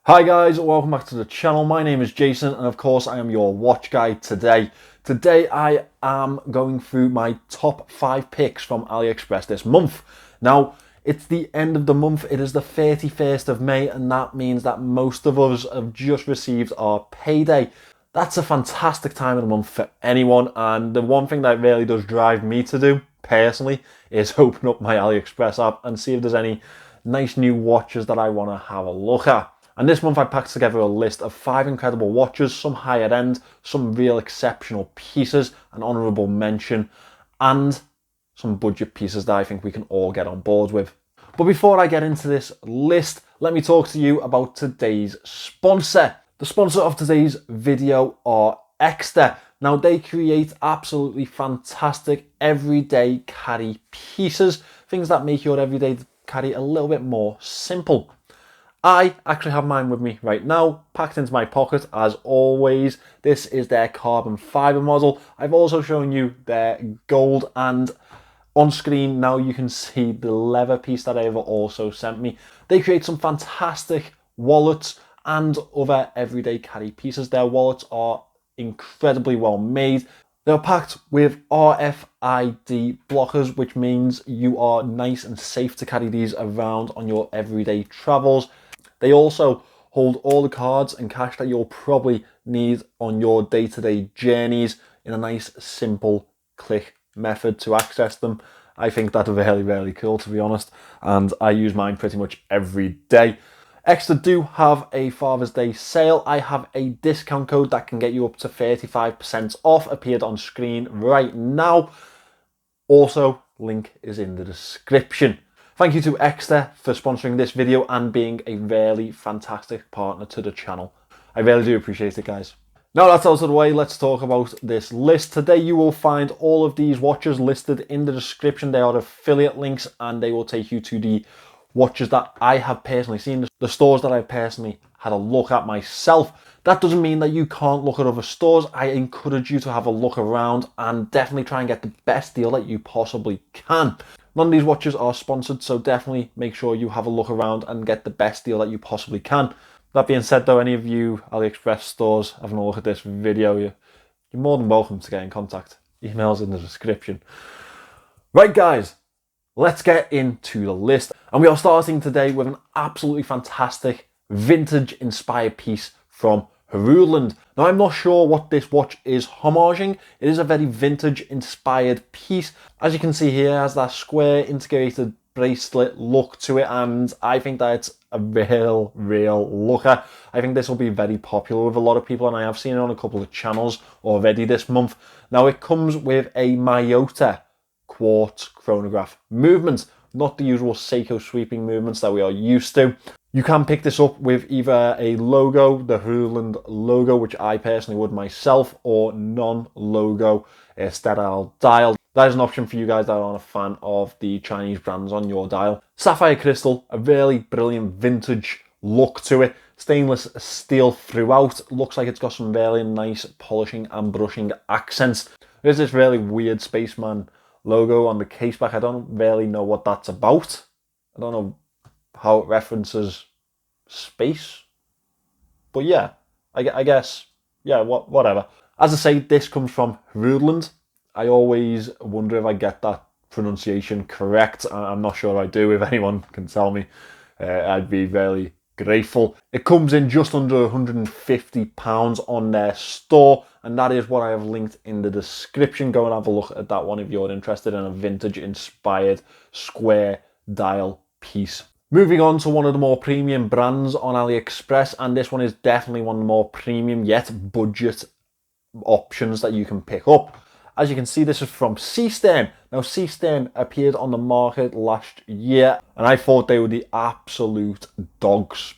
Hi guys, welcome back to the channel. My name is Jason and of course I am your watch guide today. Today I am going through my top 5 picks from Aliexpress this month. Now, it's the end of the month, it is the 31st of May and that means that most of us have just received our payday. That's a fantastic time of the month for anyone, and the one thing that really does drive me to do, personally, is open up my Aliexpress app and see if there's any nice new watches that I want to have a look at. And this month I packed together a list of 5 incredible watches, some higher end, some real exceptional pieces, an honourable mention, and some budget pieces that I think we can all get on board with. But before I get into this list, let me talk to you about today's sponsor. The sponsor of today's video are EKSTER. Now they create absolutely fantastic everyday carry pieces, things that make your everyday carry a little bit more simple. I actually have mine with me right now, packed into my pocket as always. This is their carbon fibre model. I've also shown you their gold, and on screen now you can see the leather piece that they've also sent me. They create some fantastic wallets and other everyday carry pieces. Their wallets are incredibly well made. They're packed with RFID blockers, which means you are nice and safe to carry these around on your everyday travels. They also hold all the cards and cash that you'll probably need on your day-to-day journeys in a nice, simple click method to access them. I think that's really cool, to be honest, and I use mine pretty much every day. EKSTER do have a Father's Day sale. I have a discount code that can get you up to 35% off, appeared on screen right now. Also, link is in the description. Thank you to EKSTER for sponsoring this video and being a really fantastic partner to the channel. I really do appreciate it, guys. Now that's out of the way, let's talk about this list. Today you will find all of these watches listed in the description. They are affiliate links and they will take you to the watches that I have personally seen, the stores that I've personally had a look at myself. That doesn't mean that you can't look at other stores. I encourage you to have a look around and definitely try and get the best deal that you possibly can. None of these watches are sponsored, so definitely make sure you have a look around and get the best deal that you possibly can. That being said though, any of you AliExpress stores having a look at this video, you're more than welcome to get in contact. Email's in the description. Right guys, let's get into the list. And we are starting today with an absolutely fantastic vintage inspired piece from Hroudland. Now I'm not sure what this watch is homaging. It is a very vintage inspired piece. As you can see here, it has that square integrated bracelet look to it, and I think that it's a real looker. I think this will be very popular with a lot of people, and I have seen it on a couple of channels already this month. Now it comes with a Miyota quartz chronograph movement, not the usual Seiko sweeping movements that we are used to. You can pick this up with either a logo, the Ruland logo, which I personally would myself, or non-logo sterile dial. That is an option for you guys that aren't a fan of the Chinese brands on your dial. Sapphire crystal, a really brilliant vintage look to it. Stainless steel throughout. Looks like it's got some really nice polishing and brushing accents. There's this really weird spaceman logo on the case back. I don't really know what that's about. I don't know how it references space, but yeah, I guess, yeah, whatever. As I say, this comes from Hroudland. I always wonder if I get that pronunciation correct. I'm not sure I do. If anyone can tell me, I'd be very grateful. It comes in just under £150 on their store, and that is what I have linked in the description. Go and have a look at that one if you're interested in a vintage inspired square dial piece. Moving on to one of the more premium brands on AliExpress, and this one is definitely one of the more premium yet budget options that you can pick up. As you can see, this is from Seestern. Now Seestern appeared on the market last year and I thought they were the absolute dogs,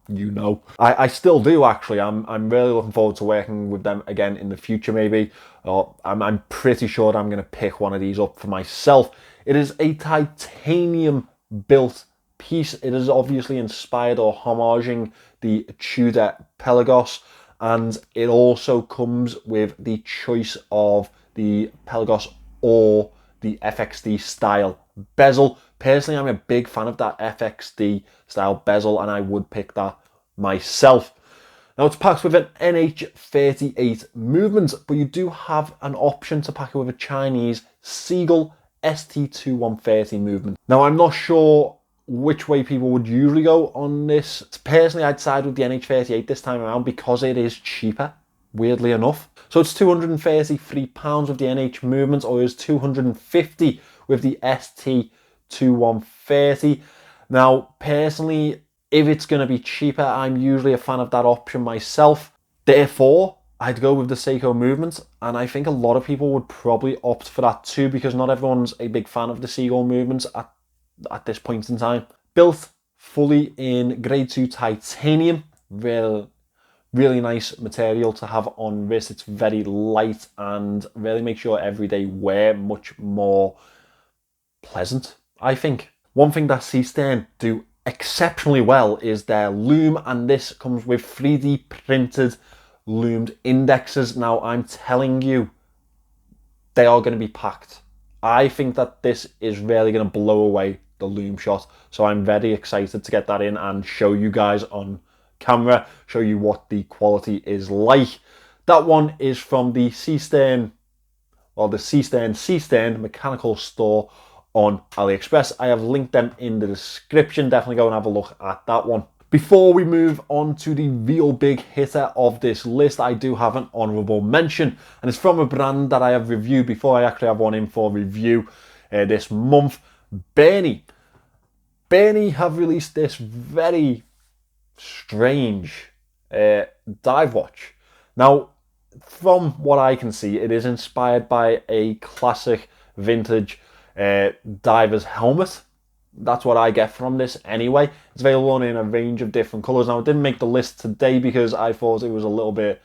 you know. I still do actually. I'm really looking forward to working with them again in the future maybe. I'm pretty sure I'm going to pick one of these up for myself. It is a titanium built piece. It is obviously inspired or homaging the Tudor Pelagos, and it also comes with the choice of the Pelagos or the FXD style bezel. Personally, I'm a big fan of that FXD style bezel, and I would pick that myself. Now it's packed with an NH38 movement, but you do have an option to pack it with a Chinese Seagull ST2130 movement. Now I'm not sure which way people would usually go on this. Personally, I'd side with the NH38 this time around because it is cheaper, weirdly enough. So it's £233 with the NH movement, or is £250 with the ST2130. Now, personally, if it's going to be cheaper, I'm usually a fan of that option myself. Therefore, I'd go with the Seiko movement, and I think a lot of people would probably opt for that too, because not everyone's a big fan of the Seagull movements at this point in time. Built fully in grade 2 titanium, really nice material to have on wrist. It's very light and really makes your everyday wear much more pleasant, I think. One thing that Seestern do exceptionally well is their loom, and this comes with 3D printed loomed indexes. Now I'm telling you, they are going to be packed. I think that this is really going to blow away the loom shot, so I'm very excited to get that in and show you guys on camera, show you what the quality is like. That one is from the Seestern, or the Seestern mechanical store on AliExpress. I have linked them in the description. Definitely go and have a look at that one. Before we move on to the real big hitter of this list, I do have an honourable mention, and it's from a brand that I have reviewed before. I actually have one in for review this month. BERNY. BERNY have released this very strange dive watch. Now, from what I can see, it is inspired by a classic vintage diver's helmet. That's what I get from this anyway. It's available in a range of different colours. Now, it didn't make the list today because I thought it was a little bit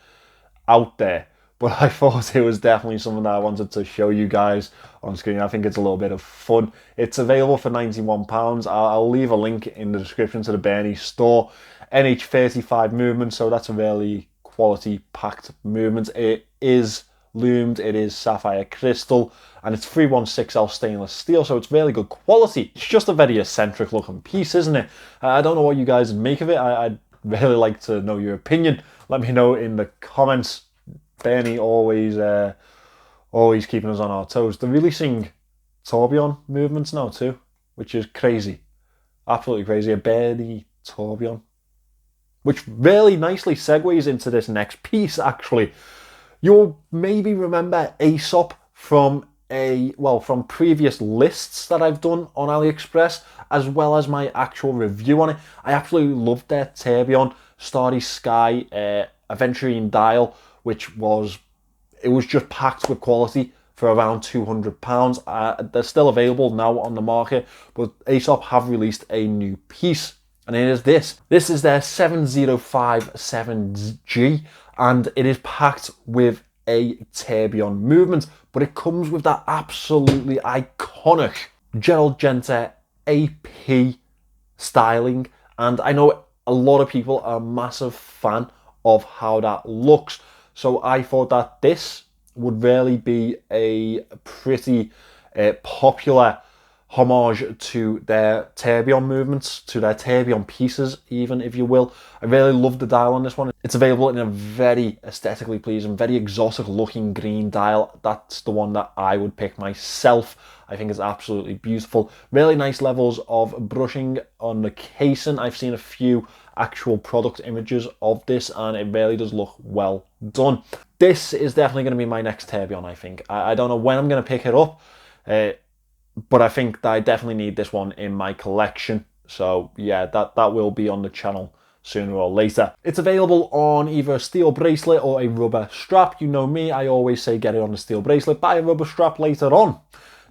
out there, but I thought it was definitely something that I wanted to show you guys on screen. I think it's a little bit of fun. It's available for £91. I'll leave a link in the description to the BERNY store. NH35 movement, so that's a really quality packed movement. It is loomed, it is sapphire crystal, and it's 316L stainless steel, so it's really good quality. It's just a very eccentric looking piece, isn't it? I don't know what you guys make of it. I'd really like to know your opinion. Let me know in the comments. BERNY always keeping us on our toes. They're releasing Turbion movements now too, which is crazy. Absolutely crazy. A BERNY Turbion. Which really nicely segues into this next piece, actually. You'll maybe remember AESOP from previous lists that I've done on AliExpress, as well as my actual review on it. I absolutely loved their Turbion Starry Sky Aventurine dial, which was just packed with quality for around £200. They're still available now on the market, but AESOP have released a new piece, and it is this. This is their 7057G, and it is packed with a Turbion movement, but it comes with that absolutely iconic Gerald Genter AP styling, and I know a lot of people are a massive fan of how that looks, so I thought that this would really be a pretty popular homage to their Turbion movements, to their Turbion pieces even, if you will. I really love the dial on this one. It's available in a very aesthetically pleasing, very exotic looking green dial. That's the one that I would pick myself. I think it's absolutely beautiful. Really nice levels of brushing on the casing. I've seen a few actual product images of this, and it really does look well done. This is definitely going to be my next Turbion, I think. I don't know when I'm going to pick it up, but I think that I definitely need this one in my collection. So yeah, that will be on the channel sooner or later. It's available on either a steel bracelet or a rubber strap. You know me, I always say get it on the steel bracelet, buy a rubber strap later on.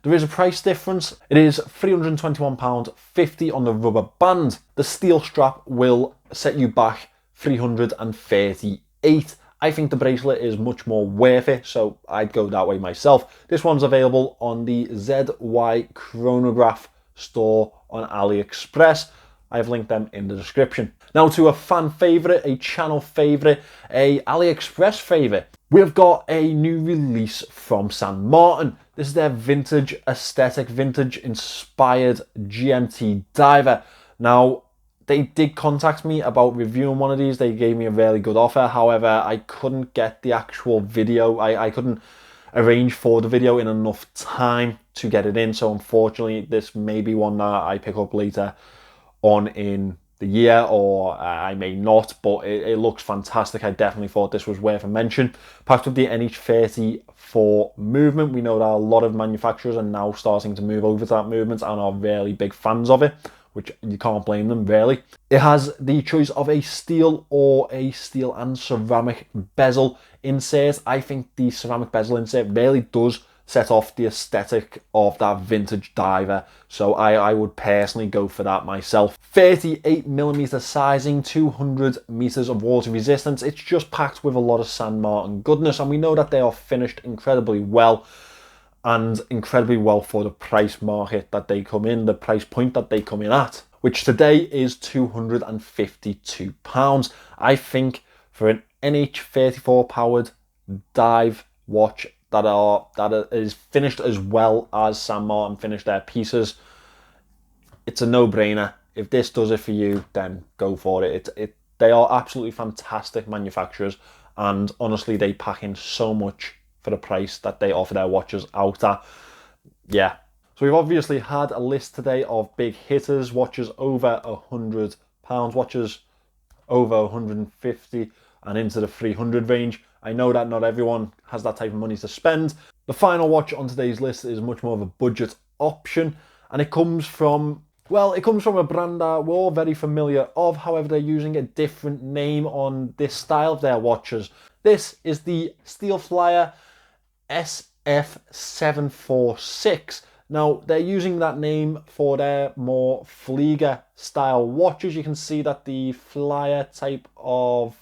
There is a price difference. It is £321.50 on the rubber band. The steel strap will set you back $338. I think the bracelet is much more worth it, so I'd go that way myself. This one's available on the ZY Chronograph store on AliExpress. I've linked them in the description. Now to a fan favourite, a channel favourite, a AliExpress favourite. We've got a new release from St. Martin. This is their vintage aesthetic, vintage inspired GMT diver. Now, They did contact me about reviewing one of these. They gave me a really good offer. However, I couldn't get the actual video. I couldn't arrange for the video in enough time to get it in. So unfortunately, this may be one that I pick up later on in the year, or I may not, but it looks fantastic. I definitely thought this was worth a mention. Packed with the NH34 movement. We know that a lot of manufacturers are now starting to move over to that movement and are really big fans of it, which you can't blame them, really. It has the choice of a steel or a steel and ceramic bezel insert. I think the ceramic bezel insert really does set off the aesthetic of that vintage diver, so I would personally go for that myself. 38mm sizing, 200 meters of water resistance. It's just packed with a lot of San Martin goodness, and we know that they are finished incredibly well, and incredibly well for the price market that they come in, the price point that they come in at, which today is £252. I think for an NH34 powered dive watch that is finished as well as San Martin finished their pieces, it's a no-brainer. If this does it for you, then go for it. They are absolutely fantastic manufacturers, and honestly, they pack in so much for the price that they offer their watches out at. Yeah. So we've obviously had a list today of big hitters, watches over £100, watches over 150 and into the 300 range. I know that not everyone has that type of money to spend. The final watch on today's list is much more of a budget option, and it comes from a brand that we're all very familiar of. However, they're using a different name on this style of their watches. This is the STEELFLIER SF746. Now, they're using that name for their more Flieger style watches. You can see that the flyer type of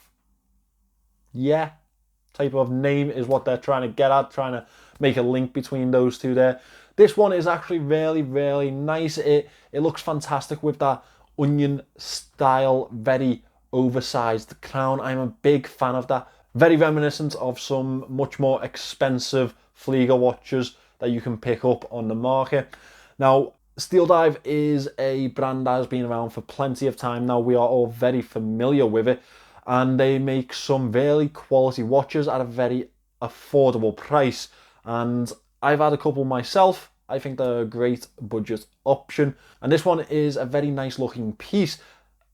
name is what they're trying to get at, trying to make a link between those two there. This one is actually really, really nice. It looks fantastic with that onion style, very oversized crown. I'm a big fan of that. Very reminiscent of some much more expensive Flieger watches that you can pick up on the market. Now, Steel Dive is a brand that has been around for plenty of time now. We are all very familiar with it, and they make some really quality watches at a very affordable price. And I've had a couple myself. I think they're a great budget option. And this one is a very nice looking piece.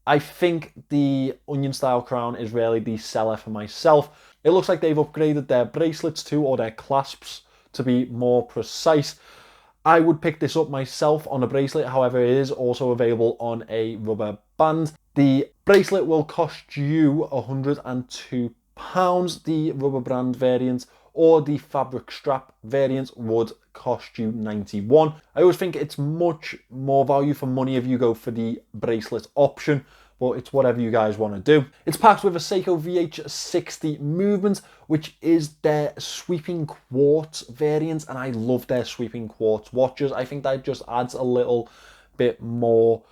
I think the onion style crown is really the seller for myself. It looks like they've upgraded their bracelets too, or their clasps to be more precise. I would pick this up myself on a bracelet. However, it is also available on a rubber band. The bracelet will cost you £102. The rubber band variant or the fabric strap variant would cost you £91. I always think it's much more value for money if you go for the bracelet option, but it's whatever you guys want to do. It's packed with a Seiko VH60 movement, which is their sweeping quartz variant, and I love their sweeping quartz watches. I think that just adds a little bit more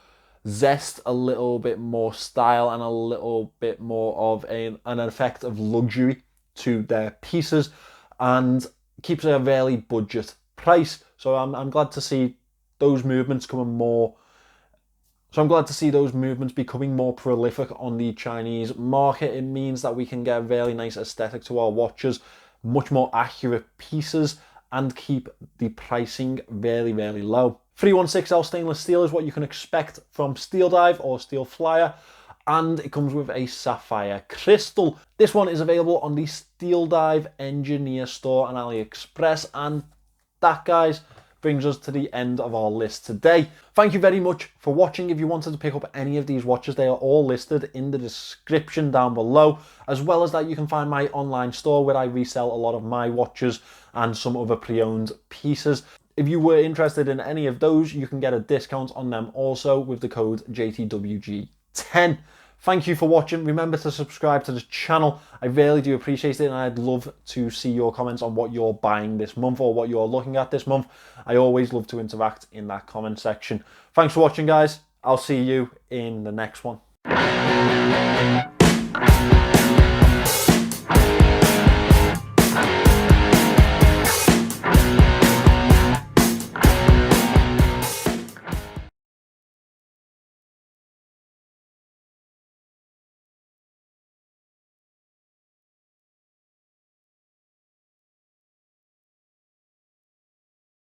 zest, a little bit more style, and a little bit more of an effect of luxury to their pieces, and keeps a really budget price. So I'm glad to see those movements becoming more prolific on the Chinese market. It means that we can get a really nice aesthetic to our watches, much more accurate pieces, and keep the pricing really, really low. 316L stainless steel is what you can expect from Steel Dive or STEELFLIER, and it comes with a sapphire crystal. This one is available on the Steel Dive Engineer store on Aliexpress, and that, guys, brings us to the end of our list today. Thank you very much for watching. If you wanted to pick up any of these watches, they are all listed in the description down below, as well as that you can find my online store where I resell a lot of my watches and some other pre-owned pieces. If you were interested in any of those, you can get a discount on them also with the code JTWG10. Thank you for watching. Remember to subscribe to the channel. I really do appreciate it, and I'd love to see your comments on what you're buying this month or what you're looking at this month. I always love to interact in that comment section. Thanks for watching, guys. I'll see you in the next one.